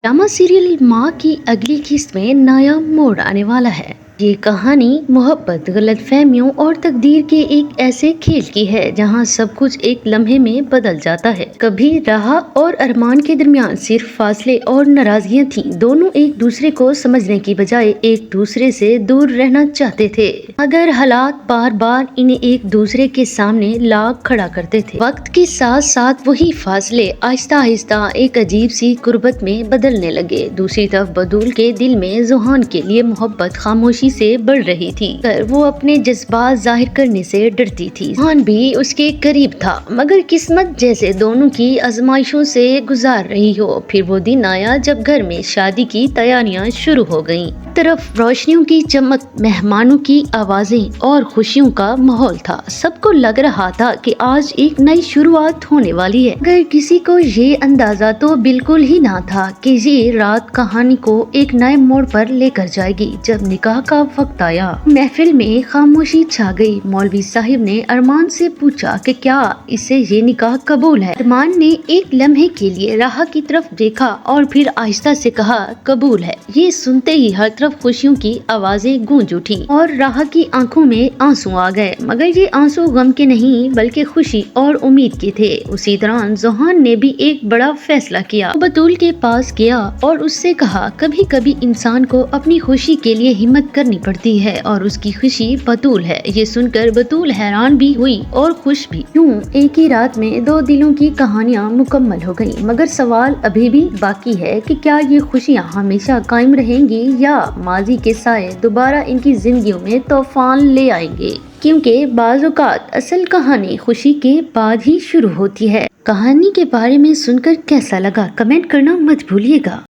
Drama serial माँ की अगली किस्त में नया मोड़ आने वाला है। ये कहानी मोहब्बत, गलतफहमियों और तकदीर के एक ऐसे खेल की है जहाँ सब कुछ एक लम्हे में बदल जाता है। कभी राहा और अरमान के दरमियान सिर्फ फासले और नाराजगियाँ थीं। दोनों एक दूसरे को समझने की बजाय एक दूसरे से दूर रहना चाहते थे, मगर हालात बार बार इन्हें एक दूसरे के सामने ला खड़ा करते थे। वक्त के साथ साथ वही फासले आहिस्ता आहिस्ता एक अजीब सी गुर्बत में बदलने लगे। दूसरी तरफ बतूल के दिल में जोहान के लिए मोहब्बत खामोशी से बढ़ रही थी, पर वो अपने जज्बात जाहिर करने से डरती थी। जोहान भी उसके करीब था, मगर किस्मत जैसे दोनों की आजमाइशों से गुजार रही हो। फिर वो दिन आया जब घर में शादी की तैयारियां शुरू हो गयीं। तरफ रोशनियों की चमक, मेहमानों की आवाजें और खुशियों का माहौल था। सबको लग रहा था कि आज एक नई शुरुआत होने वाली है, मगर किसी को ये अंदाजा तो बिल्कुल ही ना था कि ये रात कहानी को एक नए मोड़ पर लेकर जाएगी। जब निकाह का वक्त आया, महफिल में खामोशी छा गई। मौलवी साहिब ने अरमान से पूछा कि क्या इसे ये निकाह कबूल है। अरमान ने एक लम्हे के लिए राह की तरफ देखा और फिर आहिस्ता से कहा, कबूल है। ये सुनते ही हर तरफ खुशियों की आवाजें गूंज उठी और राह की आंखों में आंसू आ गए, मगर ये आंसू गम के नहीं बल्कि खुशी और उम्मीद के थे। उसी दौरान जोहान ने भी एक बड़ा फैसला किया। बतूल के पास गया और उससे कहा, कभी कभी इंसान को अपनी खुशी के लिए हिम्मत करनी पड़ती है और उसकी खुशी बतूल है। ये सुनकर बतूल हैरान भी हुई और खुश भी। यूं एक ही रात में दो दिलों की कहानियां मुकम्मल हो गईं, मगर सवाल अभी भी बाकी है कि क्या ये खुशियां हमेशा कायम रहेंगी या माजी के साए दोबारा इनकी जिंदगियों में तूफान ले आएंगे। क्योंकि बाज़ औक़ात असल कहानी खुशी के बाद ही शुरू होती है। कहानी के बारे में सुनकर कैसा लगा कमेंट करना मत भूलिएगा।